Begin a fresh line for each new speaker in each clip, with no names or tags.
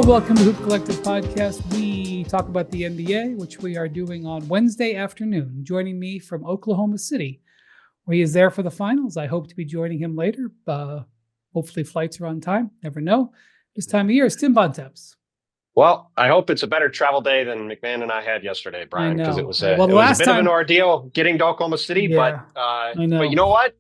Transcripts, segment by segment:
welcome to Hoop Collective Podcast. We talk about the NBA, which we are doing on Wednesday afternoon. Joining me from Oklahoma City, where he is there for the finals. I hope to be joining him later. Hopefully flights are on time. Never know. This time of year is Tim Bontemps.
Well, I hope it's a better travel day than MacMahon and I had yesterday, Brian, because it was a bit of an ordeal getting to Oklahoma City.
Yeah,
but you know what?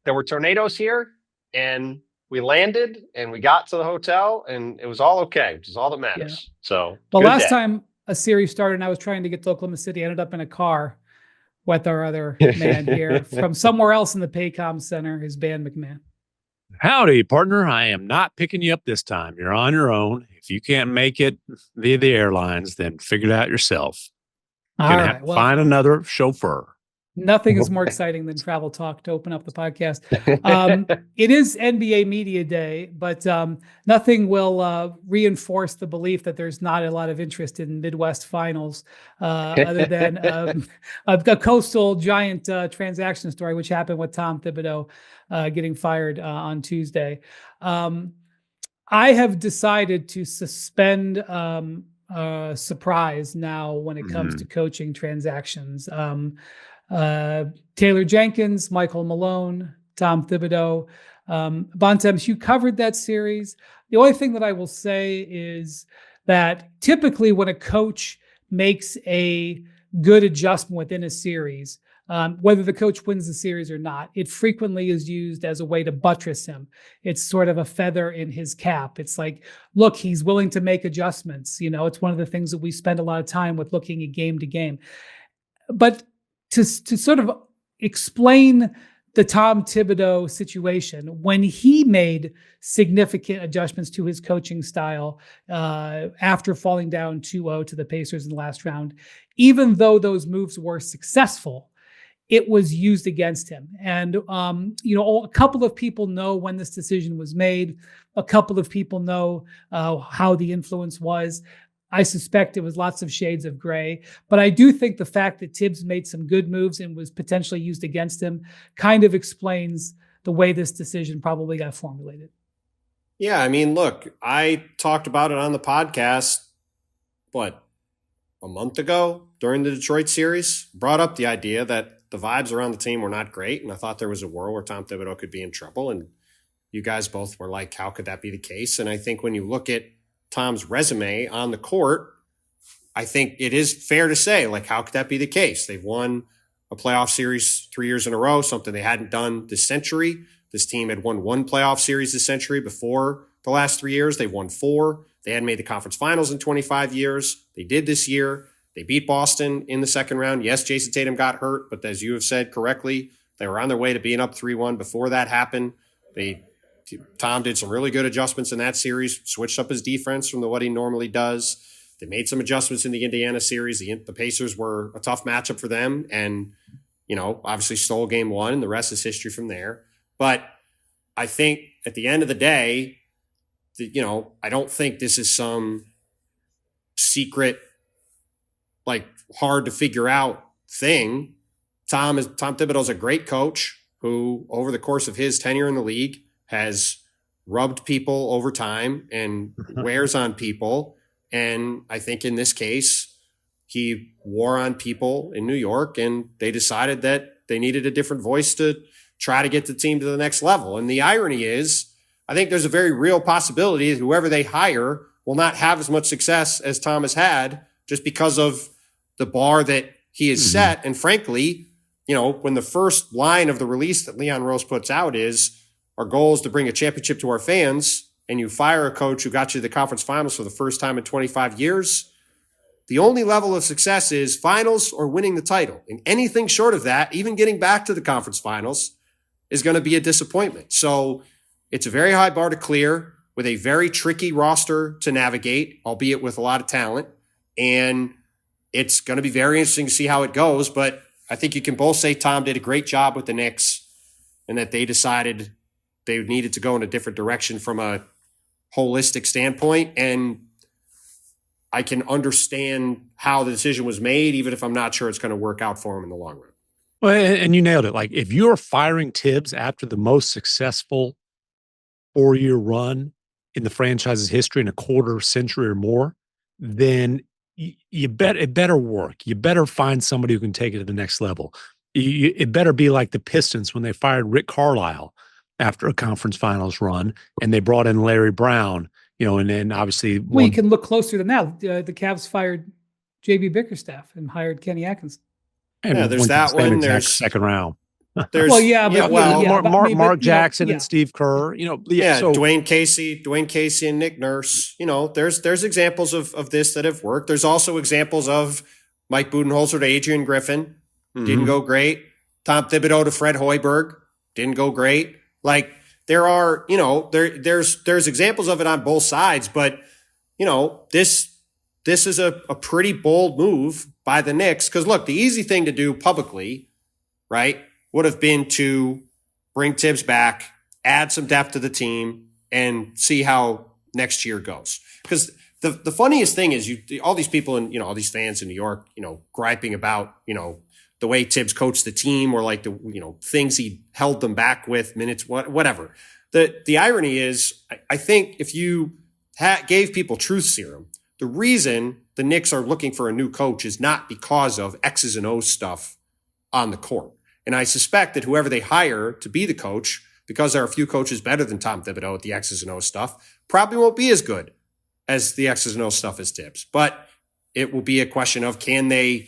There were tornadoes here, and we landed, and we got to the hotel, and it was all okay, which is all that matters. Yeah. So,
last time a series started and I was trying to get to Oklahoma City, I ended up in a car with our other man here from somewhere else in the Paycom Center, his band MacMahon.
Howdy, partner. I am not picking you up this time. You're on your own. If you can't make it via the airlines, then figure it out yourself. You're going to have to find another chauffeur.
Nothing is more exciting than travel talk to open up the podcast. It is NBA Media Day, but nothing will reinforce the belief that there's not a lot of interest in Midwest finals other than a coastal giant transaction story, which happened with Tom Thibodeau getting fired on Tuesday. I have decided to suspend surprise now when it comes to coaching transactions. Taylor Jenkins, Michael Malone, Tom Thibodeau. Bontemps, you covered that series. The only thing that I will say is that typically when a coach makes a good adjustment within a series, whether the coach wins the series or not, it frequently is used as a way to buttress him. It's sort of a feather in his cap. It's like, look, he's willing to make adjustments. You know, it's one of the things that we spend a lot of time with looking at game to game. But to sort of explain the Tom Thibodeau situation, when he made significant adjustments to his coaching style after falling down 2-0 to the Pacers in the last round, even though those moves were successful, it was used against him. And, a couple of people know when this decision was made. A couple of people know how the influence was. I suspect it was lots of shades of gray, but I do think the fact that Tibbs made some good moves and was potentially used against him kind of explains the way this decision probably got formulated.
Yeah, I mean, look, I talked about it on the podcast, a month ago during the Detroit series, brought up the idea that the vibes around the team were not great, and I thought there was a world where Tom Thibodeau could be in trouble, and you guys both were like, how could that be the case? And I think when you look at Tom's resume on the court, I think it is fair to say, how could that be the case? They've won a playoff series 3 years in a row, something they hadn't done this century. This team had won one playoff series this century before the last 3 years. They won 4. They hadn't made the conference finals in 25 years. They did this year. They beat Boston in the second round. Yes, Jason Tatum got hurt, but as you have said correctly, they were on their way to being up 3-1 before that happened. Tom did some really good adjustments in that series, switched up his defense from what he normally does. They made some adjustments in the Indiana series. The Pacers were a tough matchup for them and, obviously stole game one, and the rest is history from there. But I think at the end of the day, I don't think this is some secret, hard to figure out thing. Tom Thibodeau's a great coach who, over the course of his tenure in the league, has rubbed people over time and wears on people. And I think in this case, he wore on people in New York, and they decided that they needed a different voice to try to get the team to the next level. And the irony is, I think there's a very real possibility that whoever they hire will not have as much success as Tom has had just because of the bar that he has set. And frankly, when the first line of the release that Leon Rose puts out is, our goal is to bring a championship to our fans, and you fire a coach who got you to the conference finals for the first time in 25 years, the only level of success is finals or winning the title. And anything short of that, even getting back to the conference finals, is going to be a disappointment. So it's a very high bar to clear with a very tricky roster to navigate, albeit with a lot of talent. And it's going to be very interesting to see how it goes. But I think you can both say Tom did a great job with the Knicks and that they decided they needed to go in a different direction from a holistic standpoint. And I can understand how the decision was made, even if I'm not sure it's going to work out for him in the long run.
Well, and you nailed it. If you're firing Tibbs after the most successful 4-year run in the franchise's history in a quarter century or more, then it better work. You better find somebody who can take it to the next level. It better be like the Pistons when they fired Rick Carlisle after a conference finals run, and they brought in Larry Brown, and then obviously.
Well, you can look closer than that. The Cavs fired J.B. Bickerstaff and hired Kenny Atkinson.
And
there's that one. There's
second round.
There's
Mark Jackson and Steve Kerr.
Dwayne Casey and Nick Nurse. There's examples of this that have worked. There's also examples of Mike Budenholzer to Adrian Griffin, didn't go great. Tom Thibodeau to Fred Hoiberg, didn't go great. Like there are, there's examples of it on both sides, but this is a pretty bold move by the Knicks. Because look, the easy thing to do publicly, right, would have been to bring Tibbs back, add some depth to the team, and see how next year goes. Because the funniest thing is all these people and all these fans in New York, griping about the way Tibbs coached the team or like the things he held them back with, minutes, whatever. The irony is, I think if you gave people truth serum, the reason the Knicks are looking for a new coach is not because of X's and O's stuff on the court. And I suspect that whoever they hire to be the coach, because there are a few coaches better than Tom Thibodeau at the X's and O's stuff, probably won't be as good as the X's and O's stuff as Tibbs. But it will be a question of, can they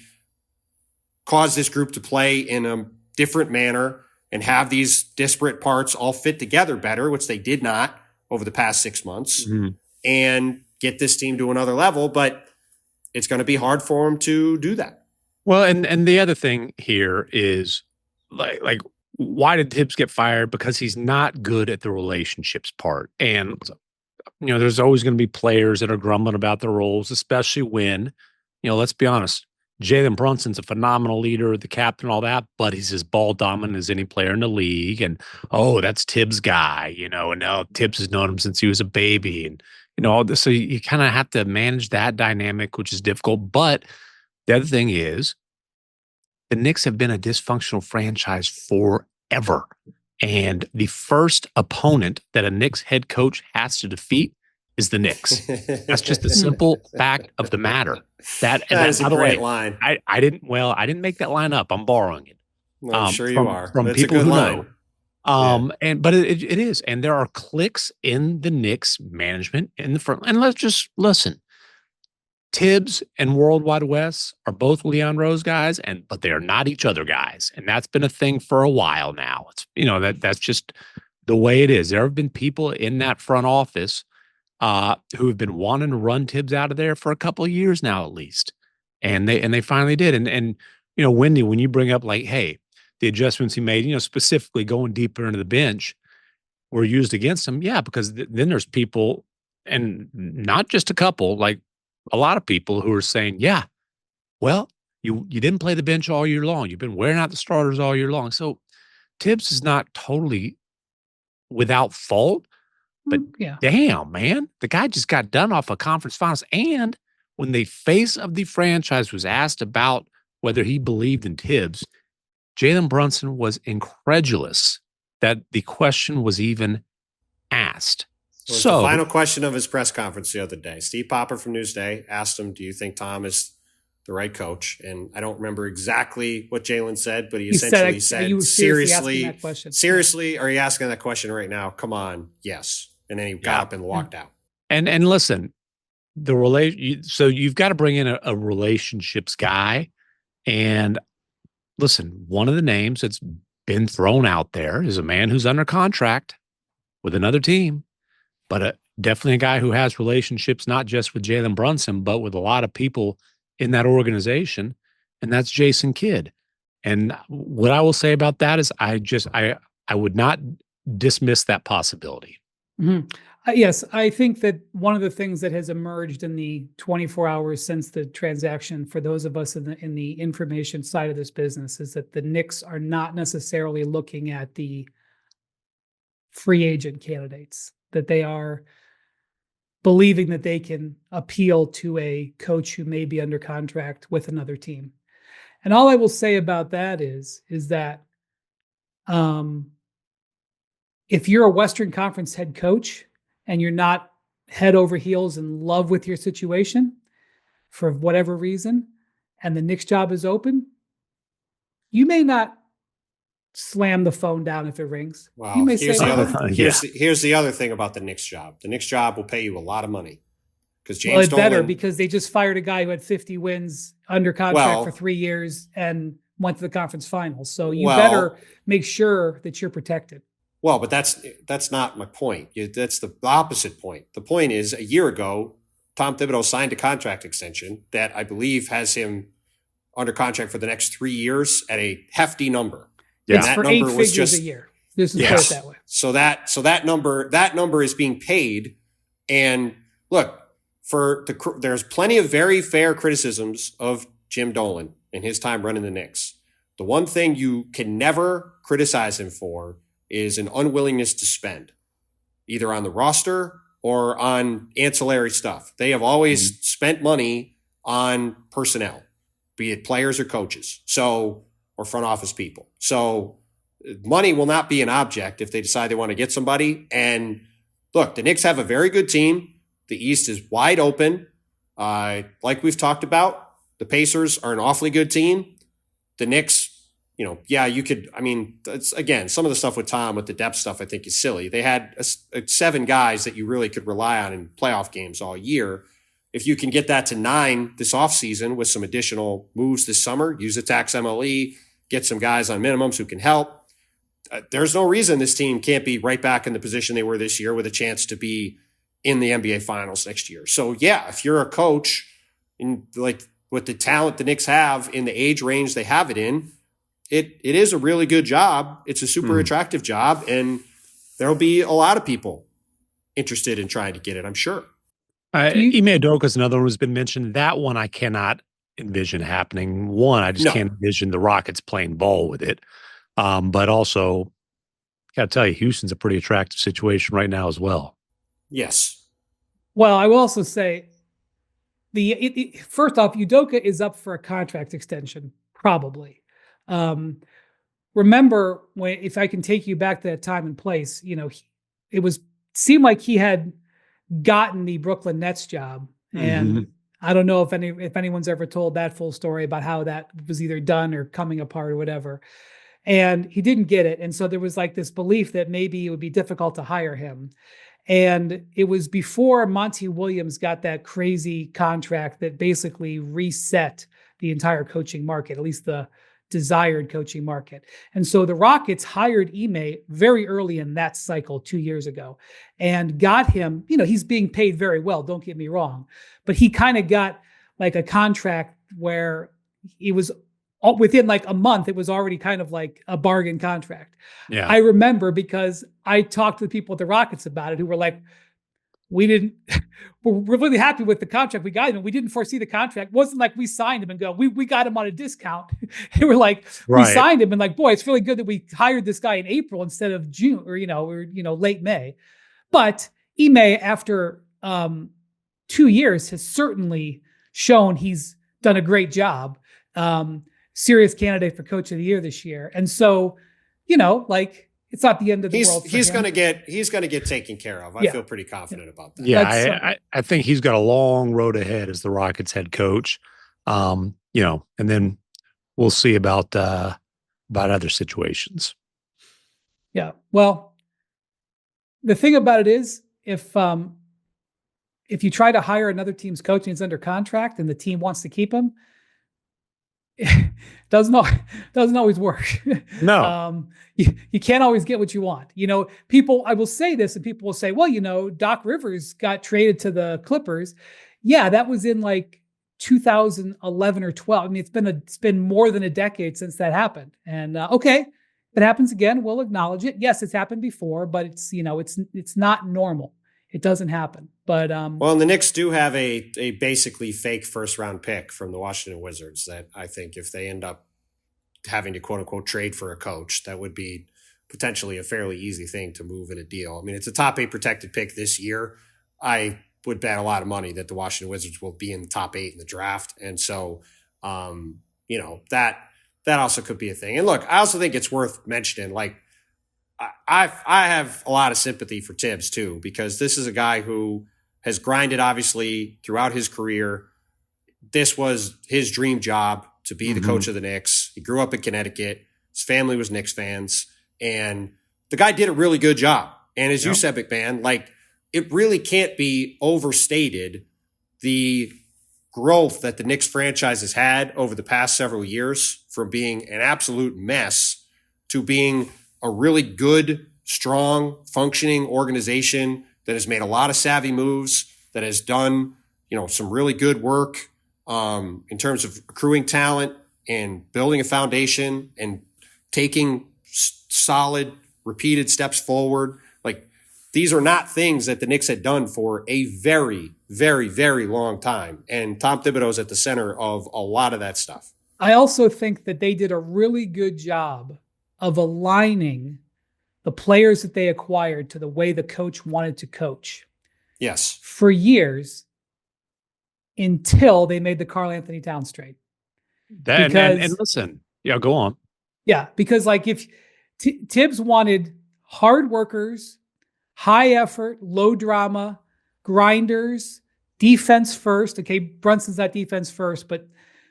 cause this group to play in a different manner and have these disparate parts all fit together better, which they did not over the past 6 months, and get this team to another level. But it's going to be hard for them to do that.
Well, and the other thing here is, like, why did Tibbs get fired? Because he's not good at the relationships part. And, there's always going to be players that are grumbling about their roles, especially when, let's be honest, Jalen Brunson's a phenomenal leader, the captain, all that, but he's as ball dominant as any player in the league. And, that's Tibbs' guy, and now Tibbs has known him since he was a baby. And, all this. So you kind of have to manage that dynamic, which is difficult. But the other thing is, the Knicks have been a dysfunctional franchise forever. And the first opponent that a Knicks head coach has to defeat is the Knicks. That's just the simple fact of the matter. That
is a great line.
I didn't make that line up. I'm borrowing it.
I'm sure you are.
From
That's
people
a good
who
line.
know. But it is. And there are cliques in the Knicks management in the front. And let's just listen. Tibbs and World Wide Wes are both Leon Rose guys, but they are not each other guys. And that's been a thing for a while now. It's that's just the way it is. There have been people in that front office who have been wanting to run Tibbs out of there for a couple of years now, at least. And they finally did. And Wendy, when you bring up like, hey, the adjustments he made, specifically going deeper into the bench were used against him. Yeah, because then there's people, and not just a couple, like a lot of people who are saying, yeah, well, you didn't play the bench all year long. You've been wearing out the starters all year long. So Tibbs is not totally without fault, but damn, man, the guy just got done off a conference finals. And when the face of the franchise was asked about whether he believed in Tibbs, Jalen Brunson was incredulous that the question was even asked.
So the final question of his press conference the other day, Steve Popper from Newsday asked him, do you think Tom is the right coach? And I don't remember exactly what Jalen said, but he essentially said, seriously, are you asking that question right now? Come on. Yes. And then he got up and walked out.
And listen, so you've got to bring in a relationships guy. And listen, one of the names that's been thrown out there is a man who's under contract with another team, but definitely a guy who has relationships, not just with Jalen Brunson, but with a lot of people in that organization. And that's Jason Kidd. And what I will say about that is I would not dismiss that possibility.
Mm-hmm. Yes, I think that one of the things that has emerged in the 24 hours since the transaction, for those of us in the information side of this business, is that the Knicks are not necessarily looking at the free agent candidates, that they are believing that they can appeal to a coach who may be under contract with another team. And all I will say about that is that if you're a Western Conference head coach and you're not head over heels in love with your situation for whatever reason, and the Knicks job is open, you may not slam the phone down if it rings.
Well,
You may
here's
say,
the other
"Oh,
here's the other thing about the Knicks job. The Knicks job will pay you a lot of money because
well,
James
it better
Dolan.
because they just fired a guy who had 50 wins under contract for 3 years and went to the conference finals. So you better make sure that you're protected."
Well, but that's not my point. That's the opposite point. The point is, a year ago, Tom Thibodeau signed a contract extension that I believe has him under contract for the next 3 years at a hefty number.
Yeah.
It's for 8 figures a year. Just put it that way.
So that number is being paid. And look, there's plenty of very fair criticisms of Jim Dolan in his time running the Knicks. The one thing you can never criticize him for is an unwillingness to spend, either on the roster or on ancillary stuff. They have always spent money on personnel, be it players or coaches, or front office people. So money will not be an object if they decide they want to get somebody. And look, the Knicks have a very good team. The East is wide open. Like we've talked about, the Pacers are an awfully good team. The Knicks, you could, again, some of the stuff with Tom, with the depth stuff, I think is silly. They had 7 guys that you really could rely on in playoff games all year. If you can get that to 9 this offseason with some additional moves this summer, use the tax MLE, get some guys on minimums who can help. There's no reason this team can't be right back in the position they were this year with a chance to be in the NBA Finals next year. So, yeah, if you're a coach, with the talent the Knicks have in the age range they have it in, it is a really good job. It's a super attractive job, and there'll be a lot of people interested in trying to get it, I'm sure.
Ime Udoka is another one who's been mentioned. That one I cannot envision happening. One, I just can't envision the Rockets playing ball with it. But also, got to tell you, Houston's a pretty attractive situation right now as well.
Yes.
Well, I will also say, first off, Udoka is up for a contract extension, probably. Remember if I can take you back to that time and place, it seemed like he had gotten the Brooklyn Nets job, and I don't know if anyone's ever told that full story about how that was either done or coming apart or whatever. And he didn't get it, and so there was like this belief that maybe it would be difficult to hire him. And it was before Monty Williams got that crazy contract that basically reset the entire coaching market, at least the desired coaching market. And so the Rockets hired Ime very early in that cycle 2 years ago and got him, he's being paid very well, don't get me wrong, but he kind of got like a contract where it was within like a month, it was already kind of like a bargain contract.
Yeah.
I remember because I talked to the people at the Rockets about it who were like, we're really happy with the contract we got him, and we didn't foresee the contract. It wasn't like we signed him and go, we got him on a discount. They were like, we signed him and like, boy, it's really good that we hired this guy in April instead of June or late May. But Ime, after 2 years, has certainly shown he's done a great job. Serious candidate for Coach of the Year this year, and so it's not the end of the world.
He's going to get taken care of. I feel pretty confident about that.
Yeah, I think he's got a long road ahead as the Rockets head coach. And then we'll see about other situations.
Yeah. Well, the thing about it is, if you try to hire another team's coach and he's under contract and the team wants to keep him, it doesn't always work.
No.
You can't always get what you want. I will say this, and people will say, well, Doc Rivers got traded to the Clippers. Yeah, that was in like 2011 or 12. I mean, it's been more than a decade since that happened. And okay, if it happens again, we'll acknowledge it. Yes, it's happened before, but it's not normal. It doesn't happen. But
and the Knicks do have a basically fake first round pick from the Washington Wizards that I think if they end up having to quote unquote trade for a coach, that would be potentially a fairly easy thing to move in a deal. I mean, it's a top 8 protected pick this year. I would bet a lot of money that the Washington Wizards will be in the top 8 in the draft. And so, that also could be a thing. And look, I also think it's worth mentioning, like, I have a lot of sympathy for Tibbs too, because this is a guy who has grinded obviously throughout his career. This was his dream job to be the coach of the Knicks. He grew up in Connecticut. His family was Knicks fans. And the guy did a really good job. And as you said, MacMahon, like, it really can't be overstated the growth that the Knicks franchise has had over the past several years, from being an absolute mess to being a really good, strong, functioning organization that has made a lot of savvy moves, that has done, some really good work in terms of accruing talent and building a foundation and taking solid, repeated steps forward. Like, these are not things that the Knicks had done for a very, very, very long time. And Tom Thibodeau is at the center of a lot of that stuff.
I also think that they did a really good job of aligning the players that they acquired to the way the coach wanted to coach.
Yes.
For years, until they made the Karl Anthony Towns trade.
And listen, go on.
Yeah, because like if Tibbs wanted hard workers, high effort, low drama, grinders, defense first. Okay, Brunson's not defense first, but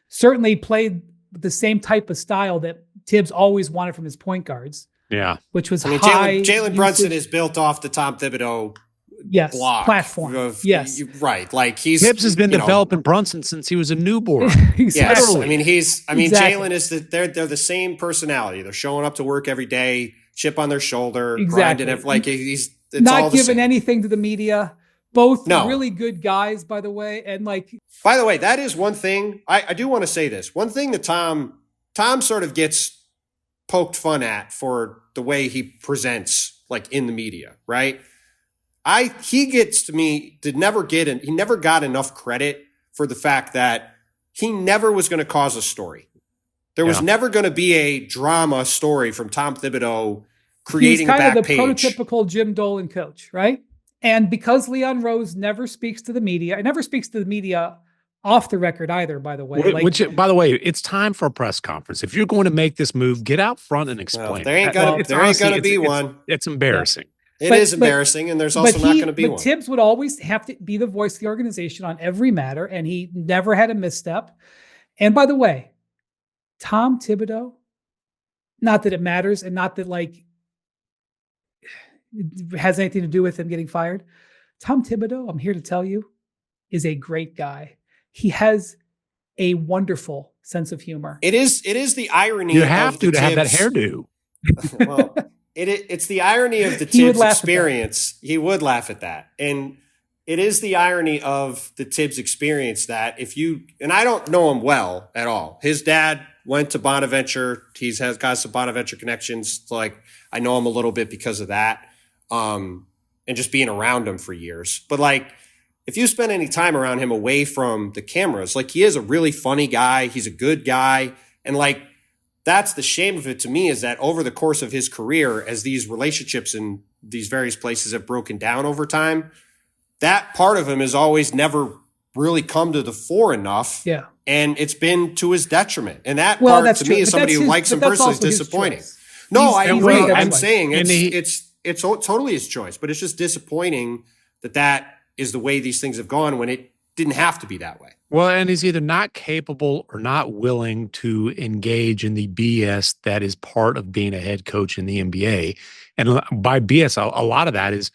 certainly played the same type of style that Tibbs always wanted from his point guards.
Yeah,
which was
high. Jalen Brunson is built off the Tom Thibodeau block
platform.
Right. Like
Tibbs has been developing Brunson since he was a newborn.
Exactly.
Yes. Jalen is they're the same personality. They're showing up to work every day, chip on their shoulder, grinding it. Like it's
not giving anything to the media. Both really good guys, by the way. And
by the way, that is one thing I do want to say this. One thing that Tom sort of gets poked fun at for the way he presents, like, in the media, right? He never got enough credit for the fact that he never was going to cause a story. There was never going to be a drama story from Tom Thibodeau creating a back page.
He's kind of the prototypical Jim Dolan coach, right? And because Leon Rose never speaks to the media, it never speaks to the media off the record either, by the way.
By the way, it's time for a press conference. If you're going to make this move, get out front and explain.
Well, there ain't going to be one.
It's embarrassing.
Yeah. It is embarrassing, and there's also not going to be one.
But Tibbs would always have to be the voice of the organization on every matter, and he never had a misstep. And by the way, Tom Thibodeau, not that it matters, and not that it has anything to do with him getting fired. Tom Thibodeau, I'm here to tell you, is a great guy. He has a wonderful sense of humor.
It is the irony.
You have to have that hairdo.
Well, it's the irony of the Tibbs experience. He would laugh at that. And it is the irony of the Tibbs experience that and I don't know him well at all. His dad went to Bonaventure. He's got some Bonaventure connections. So I know him a little bit because of that. And just being around him for years. But if you spend any time around him away from the cameras, he is a really funny guy. He's a good guy. And that's the shame of it to me, is that over the course of his career, as these relationships in these various places have broken down over time, that part of him has always never really come to the fore enough.
Yeah.
And it's been to his detriment. And that part to me, as somebody who likes him personally, is disappointing. No, I agree. I'm saying it's totally his choice, but it's just disappointing that is the way these things have gone when it didn't have to be that way.
Well, and he's either not capable or not willing to engage in the BS that is part of being a head coach in the NBA. And by BS, a lot of that is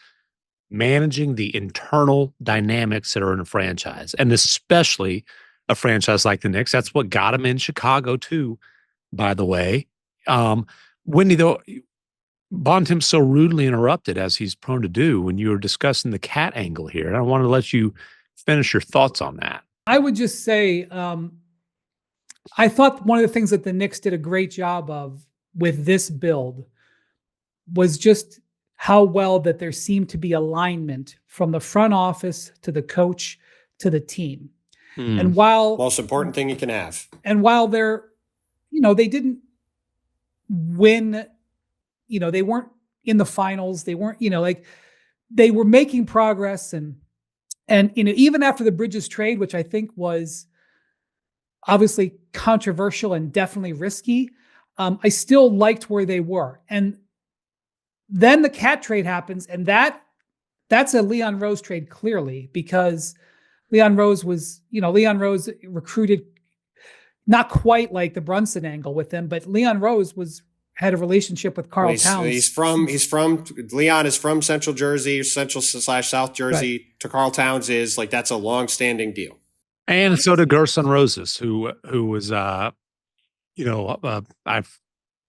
managing the internal dynamics that are in a franchise, and especially a franchise like the Knicks. That's what got him in Chicago too, by the way. Wendy, though, Bontemps so rudely interrupted, as he's prone to do, when you were discussing the cat angle here. And I want to let you finish your thoughts on that.
I would just say, I thought one of the things that the Knicks did a great job of with this build was just how well that there seemed to be alignment from the front office to the coach to the team. And while
most important thing you can have,
and while they didn't win, they weren't in the finals. They weren't, they were making progress. And even after the Bridges trade, which I think was obviously controversial and definitely risky, I still liked where they were. And then the cat trade happens, and that that's a Leon Rose trade clearly, because Leon Rose recruited not quite like the Brunson angle with him, but Leon Rose had a relationship with Karl Towns.
Leon is from Central Jersey, Central/South Jersey. Right. To Karl Towns is like, that's a long-standing deal.
And so did Gerson Roses, who was, I'm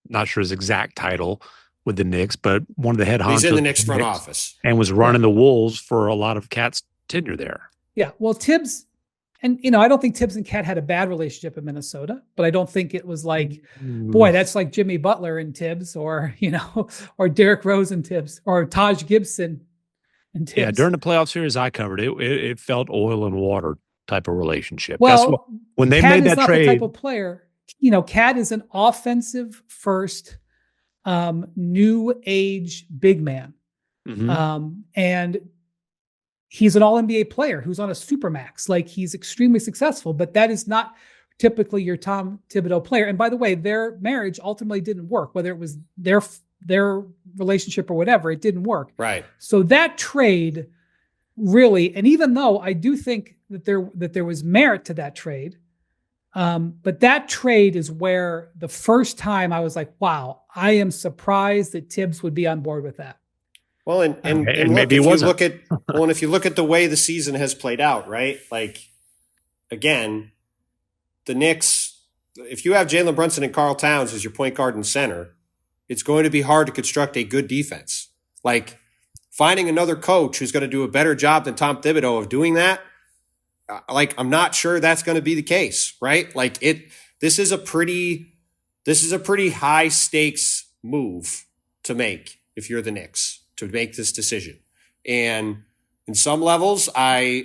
not sure his exact title with the Knicks, but one of the head honchos.
He's in the Knicks front office.
And was running the Wolves for a lot of Cat's tenure there.
Yeah, well, Tibbs, and I don't think Tibbs and Cat had a bad relationship in Minnesota, but I don't think it was like, boy, that's like Jimmy Butler and Tibbs, or or Derrick Rose and Tibbs, or Taj Gibson and Tibbs.
Yeah, during the playoff series I covered, it felt oil and water type of relationship.
Well,
when they
Cat
made that trade,
the type of player. Cat is an offensive first, new age big man, and he's an all-NBA player who's on a supermax. Like, he's extremely successful, but that is not typically your Tom Thibodeau player. And by the way, their marriage ultimately didn't work, whether it was their relationship or whatever, it didn't work.
Right.
So that trade really, and even though I do think that there was merit to that trade, but that trade is where the first time I was like, wow, I am surprised that Tibbs would be on board with that.
Well, and
maybe
if you look at the way the season has played out, right? Like, again, the Knicks, if you have Jalen Brunson and Karl Towns as your point guard and center, it's going to be hard to construct a good defense. Like, finding another coach who's going to do a better job than Tom Thibodeau of doing that, like, I'm not sure that's going to be the case, right? Like, this is a pretty high stakes move to make if you're the Knicks, to make this decision. And on some levels I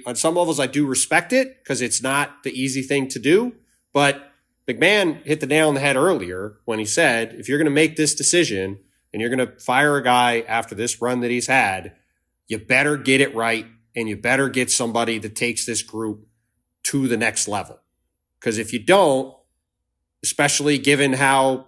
do respect it, because it's not the easy thing to do. But MacMahon hit the nail on the head earlier when he said, if you're going to make this decision and you're going to fire a guy after this run that he's had, you better get it right, and you better get somebody that takes this group to the next level. Because if you don't, especially given how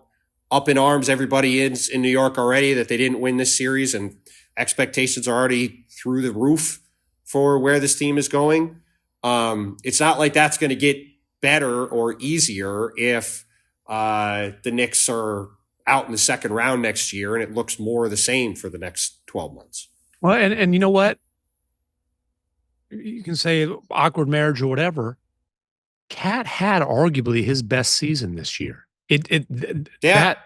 up in arms everybody is in New York already that they didn't win this series, and expectations are already through the roof for where this team is going, it's not like that's going to get better or easier if the Knicks are out in the second round next year and it looks more of the same for the next 12 months.
Well, and you know what? You can say awkward marriage or whatever. Cat had arguably his best season this year.
They're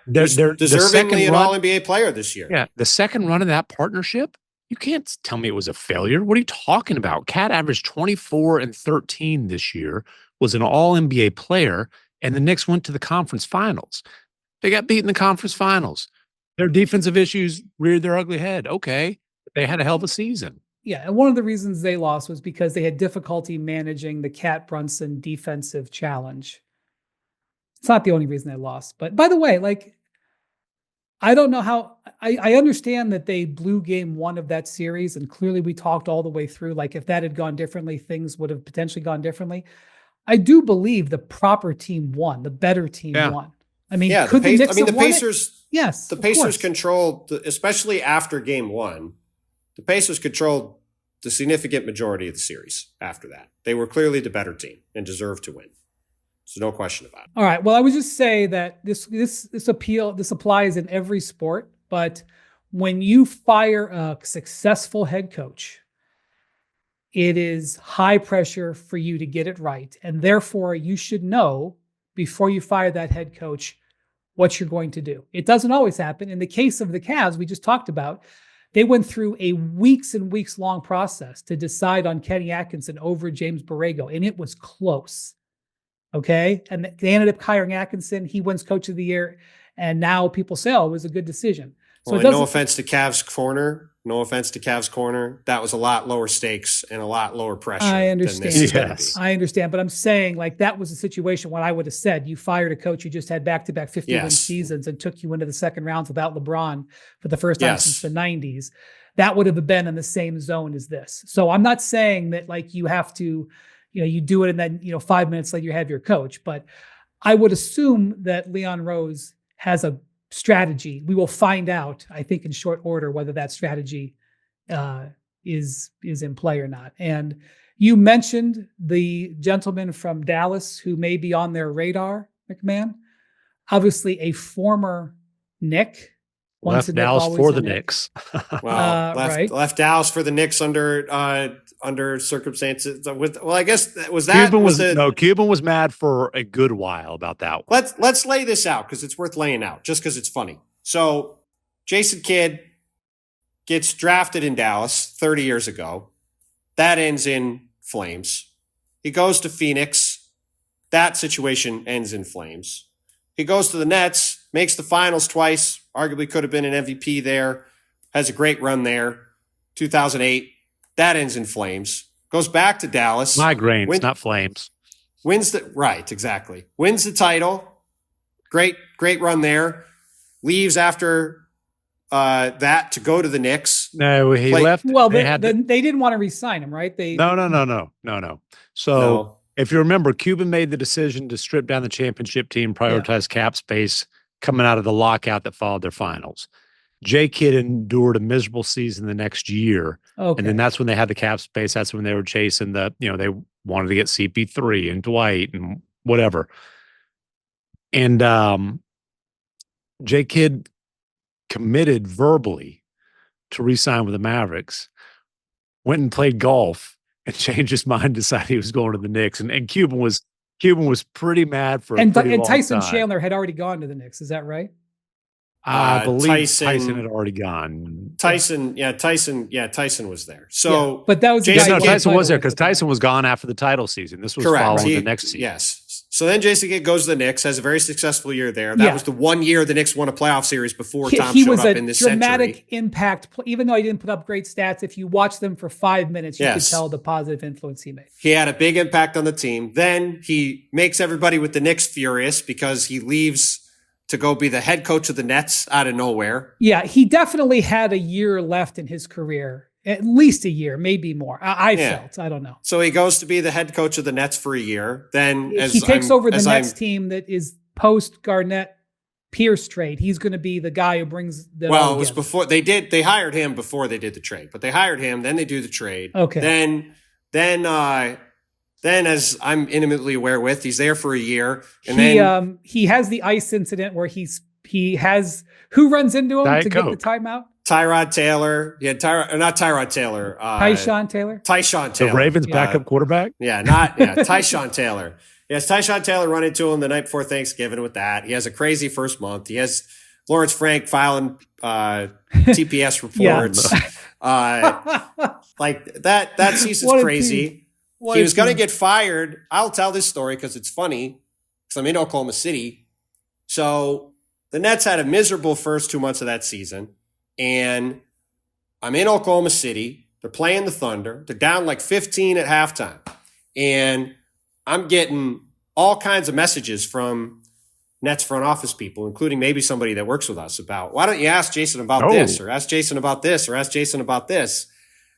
deservingly an all-NBA player this year.
Yeah, the second run of that partnership, you can't tell me it was a failure. What are you talking about? Cat averaged 24 and 13 this year, was an all-NBA player, and the Knicks went to the conference finals. They got beat in the conference finals. Their defensive issues reared their ugly head. Okay, they had a hell of a season.
Yeah, and one of the reasons they lost was because they had difficulty managing the Cat Brunson defensive challenge. It's not the only reason they lost. But by the way, like, I don't know how, I understand that they blew game one of that series, and clearly we talked all the way through, like, if that had gone differently, things would have potentially gone differently. I do believe the proper team won, the better team won. I mean, could the Knicks have won
Pacers,
it? Yes.
The Pacers controlled, especially after game one, the Pacers controlled the significant majority of the series after that. They were clearly the better team and deserved to win. So no question about it.
All right. Well, I would just say that this applies in every sport, but when you fire a successful head coach, it is high pressure for you to get it right. And therefore you should know before you fire that head coach what you're going to do. It doesn't always happen. In the case of the Cavs, we just talked about, they went through a weeks and weeks long process to decide on Kenny Atkinson over James Borrego, and it was close. Okay. And they ended up hiring Atkinson. He wins coach of the year. And now people say, oh, it was a good decision. So
no offense to Cavs Corner. That was a lot lower stakes and a lot lower pressure.
I understand.
Than this is gonna be.
I understand. But I'm saying, like, that was a situation when I would have said you fired a coach who just had back-to-back 50-win seasons and took you into the second rounds without LeBron for the first time since the 90s. That would have been in the same zone as this. So I'm not saying that, like, you have to, you do it and then, 5 minutes later you have your coach. But I would assume that Leon Rose has a strategy. We will find out, I think, in short order whether that strategy is in play or not. And you mentioned the gentleman from Dallas who may be on their radar, MacMahon. Obviously, a former Knick.
Left Dallas for the Knicks.
Well,
right.
left Dallas for the Knicks under circumstances. I guess was that
Cuban was mad for a good while about that one.
Let's lay this out because it's worth laying out, just because it's funny. So, Jason Kidd gets drafted in Dallas 30 years ago. That ends in flames. He goes to Phoenix. That situation ends in flames. He goes to the Nets, makes the finals twice, arguably could have been an MVP there, has a great run there. 2008, that ends in flames. Goes back to Dallas.
Migraines, not flames.
Exactly. Wins the title. Great run there. Leaves after that to go to the Knicks.
No, he left.
Well, they didn't want to re-sign him, right?
No. So if you remember, Cuban made the decision to strip down the championship team, prioritize cap space coming out of the lockout that followed their finals. J. Kidd endured a miserable season the next year. Okay. And then that's when they had the cap space. That's when they were chasing they wanted to get CP3 and Dwight and whatever. And J. Kidd committed verbally to re-sign with the Mavericks, went and played golf and changed his mind, decided he was going to the Knicks. And Cuban was pretty mad for a pretty long
Tyson
time.
Chandler had already gone to the Knicks. Is that right?
I believe Tyson had already gone.
Tyson was there. So,
but that was
Tyson was there because Tyson was gone after the title season. This was following the next season.
Yes. So then Jason Kidd goes to the Knicks, has a very successful year there. That was the 1 year the Knicks won a playoff series before Tom showed up in this century. He was a dramatic
impact, even though he didn't put up great stats. If you watch them for 5 minutes, you could tell the positive influence he made.
He had a big impact on the team. Then he makes everybody with the Knicks furious because he leaves to go be the head coach of the Nets out of nowhere.
Yeah, he definitely had a year left in his career. At least a year, maybe more. I felt. I don't know.
So he goes to be the head coach of the Nets for a year. Then
he takes over the Nets team that is post Garnett Pierce trade. He's going to be the guy who brings the.
Well, it was before they hired him before they did the trade, but they hired him. Then they do the trade.
Okay.
Then as I'm intimately aware with, he's there for a year, and
he has the ice incident where he has who runs into him
Diet
to
Coke.
get the timeout.
Tyrod Taylor. Yeah, not Tyrod Taylor.
Tyshawn Taylor.
The Ravens backup quarterback?
Tyshawn Taylor. Yes, Tyshawn Taylor run into him the night before Thanksgiving with that. He has a crazy first month. He has Lawrence Frank filing TPS reports. Like that season's crazy. He was going to get fired. I'll tell this story because it's funny because I'm in Oklahoma City. So the Nets had a miserable first 2 months of that season. And I'm in Oklahoma City. They're playing the Thunder. They're down like 15 at halftime. And I'm getting all kinds of messages from Nets front office people, including maybe somebody that works with us about, why don't you ask Jason about this or ask Jason about this or ask Jason about this?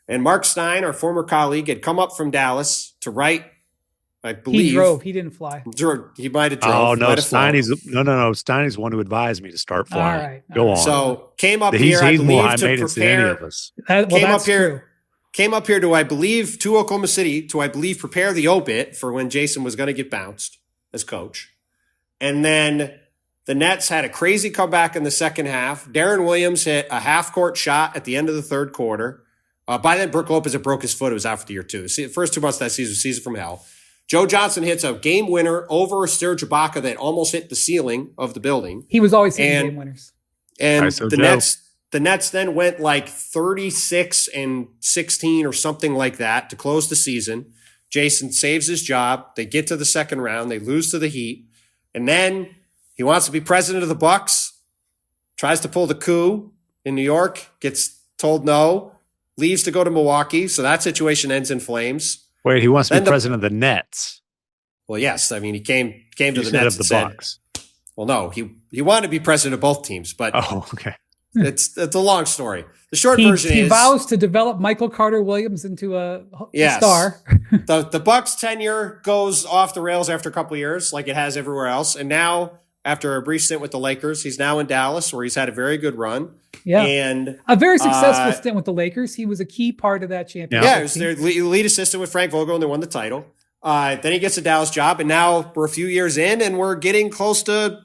And Mark Stein, our former colleague, had come up from Dallas to write, I believe.
He drove. He didn't fly.
He might have drove.
Oh, no. Steiny's the one who advised me to start flying.
All right.
Go on.
So came up here, I believe, to prepare. Came up here to, I believe, to Oklahoma City to, I believe, prepare the obit for when Jason was going to get bounced as coach. And then the Nets had a crazy comeback in the second half. Darren Williams hit a half-court shot at the end of the third quarter. By then, Brook Lopez had broke his foot. It was out for the year two. See, the first 2 months of that season was season from hell. Joe Johnson hits a game winner over Serge Ibaka that almost hit the ceiling of the building.
He was always hitting game winners.
And the Nets then went like 36-16 or something like that to close the season. Jason saves his job. They get to the second round. They lose to the Heat. And then he wants to be president of the Bucks, tries to pull the coup in New York, gets told no, leaves to go to Milwaukee. So that situation ends in flames.
Wait, he wants to be president of the Nets.
Well, yes. I mean, he came to the Nets
of the Bucks.
Well, no, he wanted to be president of both teams, but
okay.
It's a long story. The short version is
he vows to develop Michael Carter Williams into a star.
The Bucks tenure goes off the rails after a couple of years, like it has everywhere else, and now after a brief stint with the Lakers. He's now in Dallas, where he's had a very good run.
Yeah.
And
a very successful stint with the Lakers. He was a key part of that championship.
Yeah, he was their lead assistant with Frank Vogel, and they won the title. Then he gets a Dallas job, and now we're a few years in, and we're getting close to,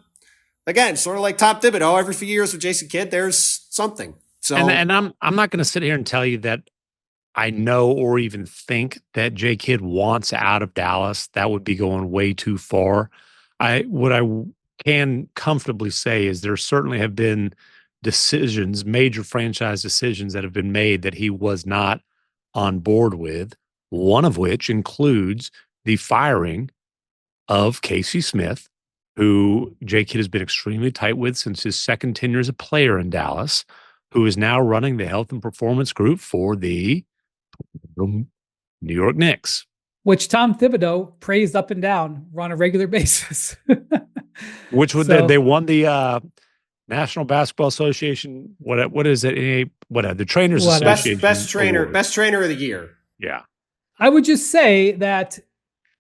again, sort of like Tom Thibodeau. Every few years with Jason Kidd, there's something. So,
and I'm not going to sit here and tell you that I know or even think that J. Kidd wants out of Dallas. That would be going way too far. What I can comfortably say is there certainly have been decisions, major franchise decisions that have been made that he was not on board with, one of which includes the firing of Casey Smith, who J. Kidd has been extremely tight with since his second tenure as a player in Dallas, who is now running the health and performance group for the New York Knicks.
Which Tom Thibodeau praised up and down on a regular basis.
Which would they won the National Basketball Association. What is it? The Trainers Association.
Best trainer of the year.
Yeah.
I would just say that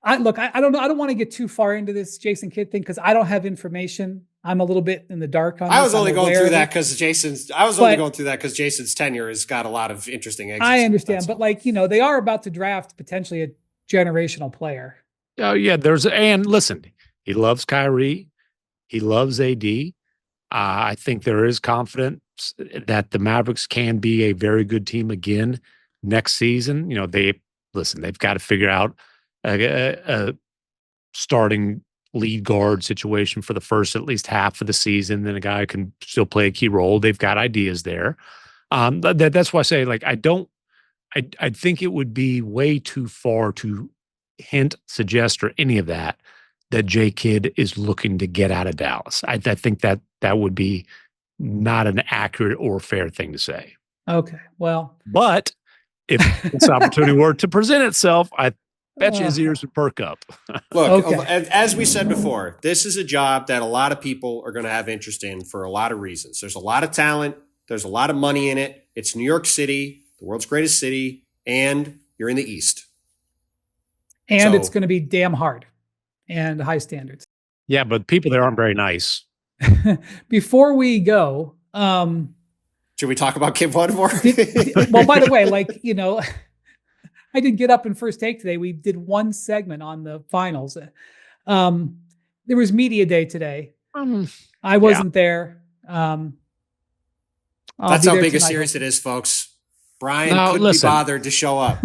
I don't know. I don't want to get too far into this Jason Kidd thing because I don't have information. I'm a little bit in the dark on this.
I was only going through that because Jason's tenure has got a lot of interesting exits.
I understand, but they are about to draft potentially a generational player.
Oh yeah, and listen, he loves Kyrie, he loves AD. I think there is confidence that the Mavericks can be a very good team again next season. They've got to figure out a starting lead guard situation for the first at least half of the season. Then a guy can still play a key role. They've got ideas there. That's why I say, I think it would be way too far to hint, suggest, or any of that J. Kidd is looking to get out of Dallas. I think that would be not an accurate or fair thing to say.
Okay, well.
But if this opportunity were to present itself, I bet you his ears would perk up.
Look, as we said before, this is a job that a lot of people are going to have interest in for a lot of reasons. There's a lot of talent. There's a lot of money in it. It's New York City, the world's greatest city, and you're in the East.
And it's going to be damn hard and high standards.
Yeah, but people there aren't very nice.
Before we go,
should we talk about Kim Windhorst?
Well, by the way, I did get up in First Take today. We did one segment on the finals. There was media day today. I wasn't there.
That's how big a series it is, folks. Brian couldn't be bothered to show up.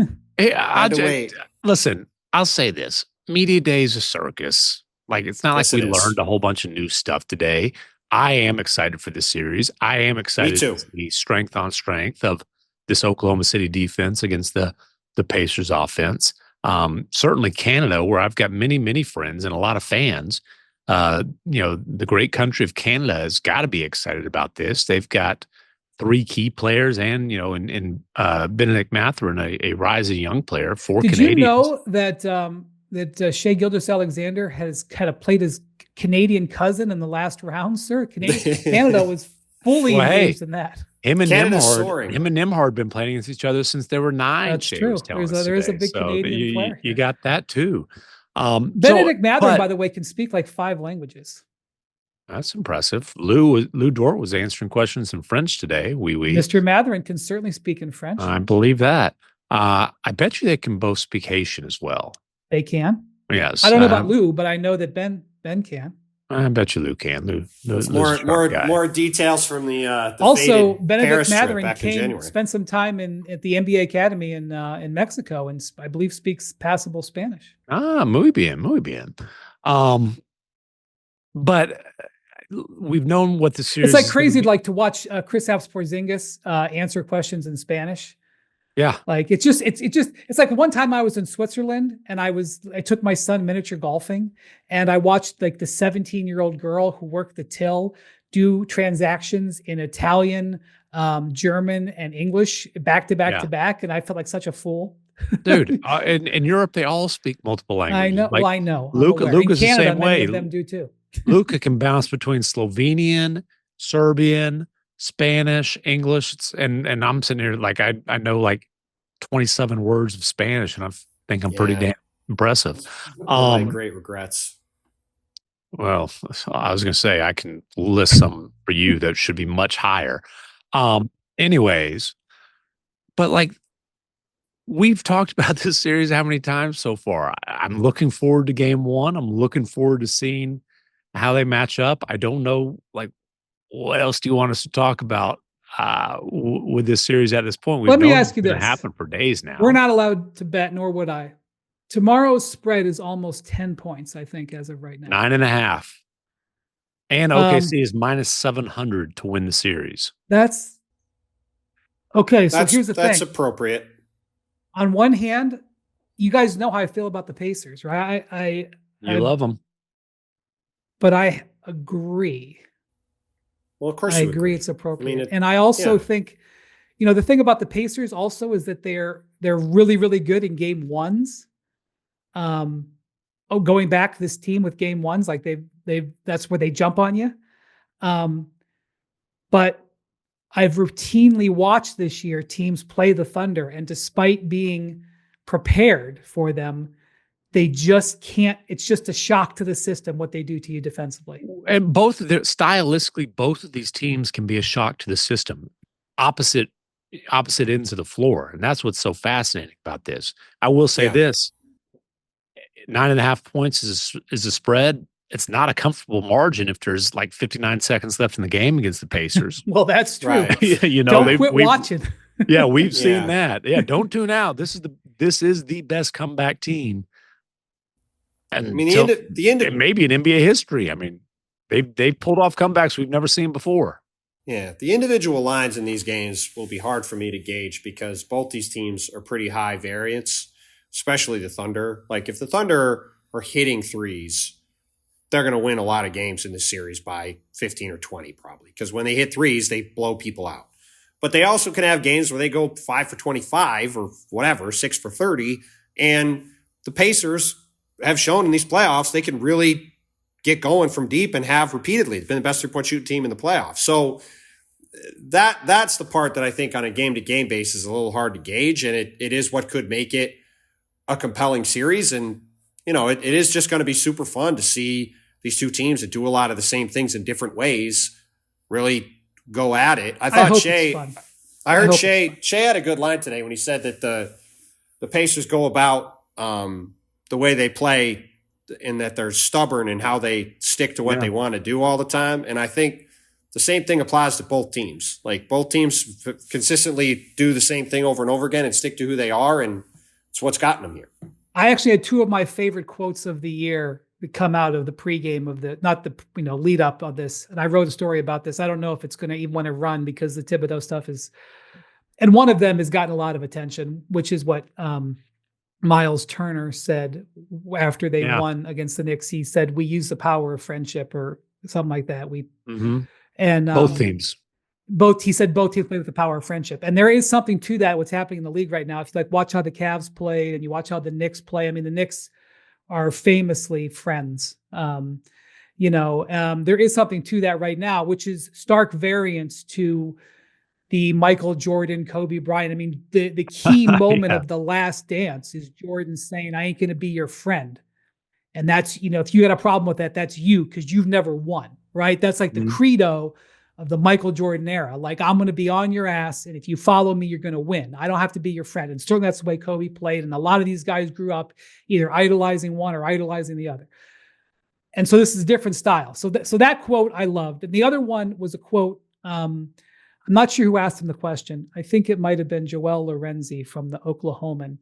Listen, I'll say this. Media day is a circus. It's not like we learned a whole bunch of new stuff today. I am excited for this series. I am excited to see strength on strength of this Oklahoma City defense against the Pacers offense. Certainly Canada, where I've got many, many friends and a lot of fans. The great country of Canada has got to be excited about this. They've got 3 key players and Benedict Mathurin, a rising young player, 4 Canadians.
Did you know that Shai Gilgeous-Alexander has kind of played his Canadian cousin in the last round, sir? Canada was fully engaged in that.
Him and Nembhard have been playing against each other since they were 9.
That's true. There is a big Canadian player.
You got that too.
Benedict Mathurin, by the way, can speak 5 languages.
That's impressive. Lou Dort was answering questions in French today.
Mr. Mathurin can certainly speak in French.
I believe that. I bet you they can both speak Haitian as well.
They can?
Yes.
I don't know about Lou, but I know that Ben can.
I bet you Lou can.
More details from the
also Benedict Mathurin spent some time at the NBA Academy in Mexico, and I believe speaks passable Spanish.
Muy bien. But we've known what the series.
It's crazy to watch Kristaps Porzingis answer questions in Spanish.
Yeah.
It's like one time I was in Switzerland and I took my son miniature golfing and I watched the 17-year-old girl who worked the till do transactions in Italian, German, and English back to back. And I felt like such a fool.
Dude, in Europe, they all speak multiple languages.
I know.
Luca's the same way.
Many of them do too.
Luca can bounce between Slovenian, Serbian, Spanish, English, and I'm sitting here I know 27 words of Spanish, and I think I'm pretty damn impressive.
Great regrets.
Well, I was going to say I can list some for you that should be much higher. Anyways, but like we've talked about this series how many times so far? I'm looking forward to game one. I'm looking forward to seeing how they match up. I don't know, like, what else do you want us to talk about with this series at this point? We've
Let me
known
ask
it's
you
going to
this.
happen for days now.
We're not allowed to bet, nor would I. Tomorrow's spread is almost 10 points, I think, as of right now.
9.5. And OKC is minus 700 to win the series.
That's okay. So here's the thing.
That's appropriate.
On one hand, you guys know how I feel about the Pacers, right? I
love them.
But I agree.
Well, of course
I agree it's appropriate.
I mean,
and I also think, the thing about the Pacers also is that they're really, really good in game ones. Going back, this team with game ones, like that's where they jump on you. But I've routinely watched this year teams play the Thunder, and despite being prepared for them, they just can't. It's just a shock to the system what they do to you defensively.
And stylistically, both of these teams can be a shock to the system. Opposite ends of the floor, and that's what's so fascinating about this. I will say this: 9.5 points is a spread. It's not a comfortable margin if there's like 59 seconds left in the game against the Pacers.
Well, that's true.
Right.
Don't quit watching.
Yeah, we've seen that. Yeah, don't tune out. This is the best comeback team. And
I mean, the end of
maybe in NBA history. I mean, they've pulled off comebacks we've never seen before.
Yeah, the individual lines in these games will be hard for me to gauge because both these teams are pretty high variance, especially the Thunder. Like if the Thunder are hitting threes, they're going to win a lot of games in this series by 15 or 20 probably, because when they hit threes, they blow people out. But they also can have games where they go 5 for 25 or whatever, 6 for 30. And the Pacers have shown in these playoffs they can really get going from deep and have repeatedly. They've been the best three-point shooting team in the playoffs. So that's the part that I think on a game-to-game basis is a little hard to gauge, and it is what could make it a compelling series. And, it is just going to be super fun to see these two teams that do a lot of the same things in different ways really go at it. I heard Shea had a good line today when he said that the Pacers go about the way they play and that they're stubborn and how they stick to what they want to do all the time. And I think the same thing applies to both teams. Like both teams consistently do the same thing over and over again and stick to who they are. And it's what's gotten them here.
I actually had two of my favorite quotes of the year that come out of the pregame of lead up on this. And I wrote a story about this. I don't know if it's going to even want to run because the Thibodeau stuff is, and one of them has gotten a lot of attention, which is what Miles Turner said after they won against the Knicks. He said, "We use the power of friendship," or something like that. And
both teams.
He said both teams play with the power of friendship. And there is something to that, what's happening in the league right now. If you watch how the Cavs played and you watch how the Knicks play, I mean, the Knicks are famously friends. There is something to that right now, which is stark variance to the Michael Jordan, Kobe Bryant. I mean, the key moment of The Last Dance is Jordan saying, "I ain't going to be your friend." And that's, if you had a problem with that, that's you, because you've never won, right? That's like the credo of the Michael Jordan era. Like, I'm going to be on your ass, and if you follow me, you're going to win. I don't have to be your friend. And certainly that's the way Kobe played. And a lot of these guys grew up either idolizing one or idolizing the other. And so this is a different style. So that quote I loved. And the other one was a quote, I'm not sure who asked him the question. I think it might have been Joel Lorenzi from the Oklahoman.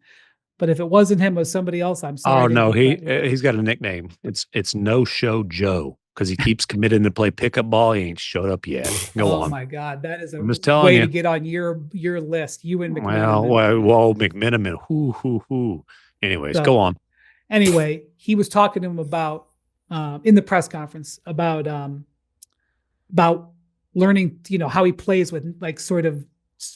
But if it wasn't him, it was somebody else. I'm sorry.
Oh no, he's got a nickname. It's No Show Joe, because he keeps committing to play pickup ball. He ain't showed up yet. Go on.
Oh my God, that is a
way
to get on your list. You and
McMahon. Well, McMahon. Who. Anyways, go on.
Anyway, he was talking to him about in the press conference about learning, how he plays with like sort of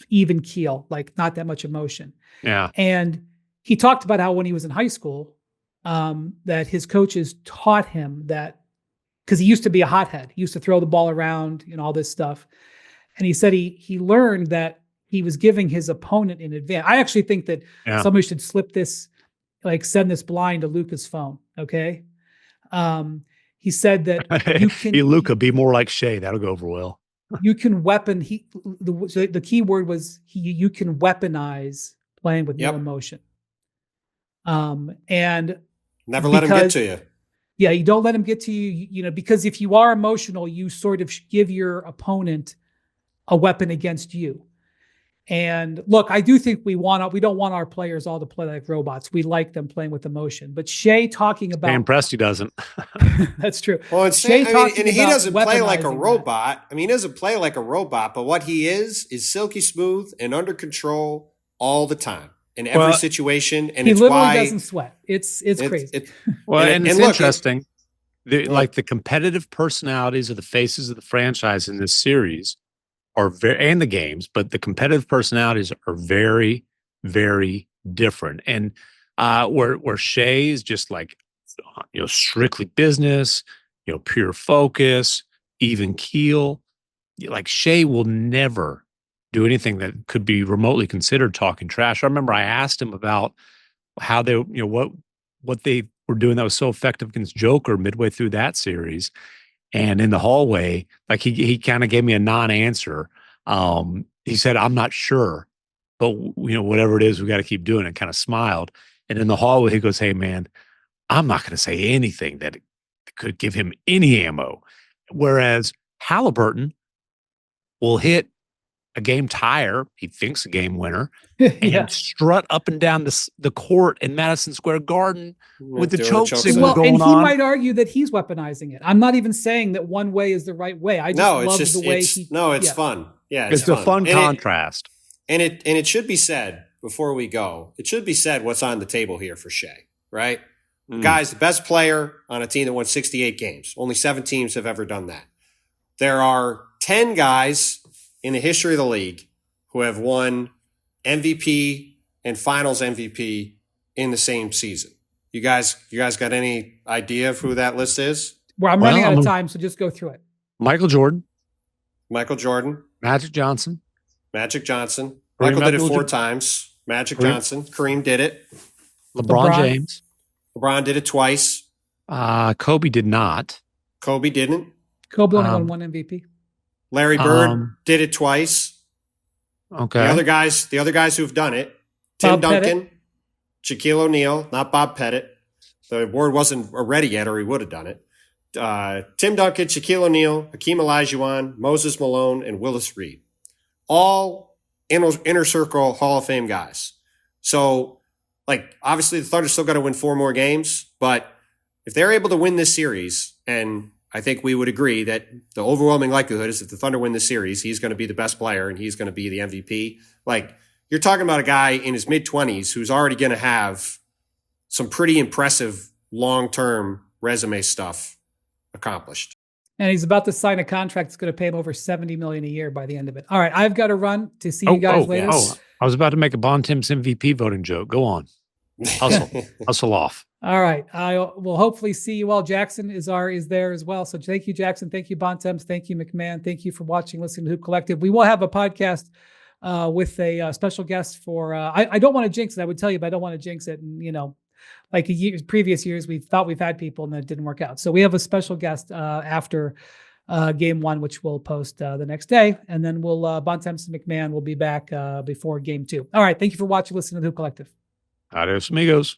even keel, like not that much emotion.
Yeah.
And he talked about how when he was in high school, that his coaches taught him that, because he used to be a hothead. He used to throw the ball around and all this stuff. And he said he learned that he was giving his opponent in advance. I actually think that somebody should slip this, like send this blind to Luca's phone. Okay. He said that you can
Hey, Luka, be more like Shea. That'll go over well.
you can weapon. The key word was you can weaponize playing with no emotion. And
never let him get to you.
Yeah, you don't let him get to you. You know, because if you are emotional, you sort of give your opponent a weapon against you. And look, I do think we don't want our players all to play like robots. We like them playing with emotion. But Shea talking about
Dan Presti doesn't.
That's true.
Well, and he doesn't play like a robot.
That.
I mean, he doesn't play like a robot, but what he is silky smooth and under control all the time in every situation. And
he literally doesn't sweat. It's crazy.
It's interesting. Like the competitive personalities of the faces of the franchise in this series are and the games, but the competitive personalities are very, very different. And where Shea is just like, strictly business, pure focus, even keel. Like Shea will never do anything that could be remotely considered talking trash. I remember I asked him about how they, what they were doing that was so effective against Joker midway through that series. And in the hallway, like he kind of gave me a non-answer. He said, "I'm not sure, but whatever it is, we got to keep doing it." Kind of smiled. And in the hallway, he goes, "Hey man, I'm not going to say anything that could give him any ammo." Whereas Halliburton will hit a game tire, he thinks a game winner, and strut up and down the court in Madison Square Garden with the choke signal going on.
And he might argue that he's weaponizing it. I'm not even saying that one way is the right way. I just love the way
it's fun. Yeah,
it's a fun contrast.
And it should be said before we go. It should be said what's on the table here for Shea, right? Guy's the best player on a team that won 68 games. Only 7 teams have ever done that. There are 10 guys in the history of the league who have won MVP and Finals MVP in the same season. You guys got any idea of who that list is?
Well, I'm running out of time, so just go through it.
Michael Jordan,
Magic Johnson. Michael did it 4 times. Magic Johnson. Kareem did it.
LeBron James.
LeBron did it twice.
Kobe did not.
Kobe didn't.
Kobe only won 1 MVP.
Larry Bird did it twice.
Okay.
The other guys who've done it: Tim Duncan, Shaquille O'Neal, not Bob Pettit. The award wasn't ready yet, or he would have done it. Tim Duncan, Shaquille O'Neal, Hakeem Olajuwon, Moses Malone, and Willis Reed. All inner circle Hall of Fame guys. So, obviously the Thunder still got to win 4 more games, but if they're able to win this series, and I think we would agree that the overwhelming likelihood is if the Thunder win this series, he's going to be the best player and he's going to be the MVP. You're talking about a guy in his mid-20s who's already going to have some pretty impressive long-term resume stuff accomplished.
And he's about to sign a contract that's going to pay him over $70 million a year by the end of it. All right, I've got to run to see you guys later.
I was about to make a Bontemps MVP voting joke. Go on. Hustle off.
All right. I will hopefully see you all. Jackson is there as well. So thank you, Jackson. Thank you, Bontemps. Thank you, MacMahon. Thank you for watching, listening to Hoop Collective. We will have a podcast with a special guest for, I don't want to jinx it. I would tell you, but I don't want to jinx it. And, previous years, we thought we've had people and that didn't work out. So we have a special guest after game 1, which we'll post the next day. And then Bontemps and MacMahon will be back before game 2. All right. Thank you for watching, listening to Hoop Collective.
Adios, amigos.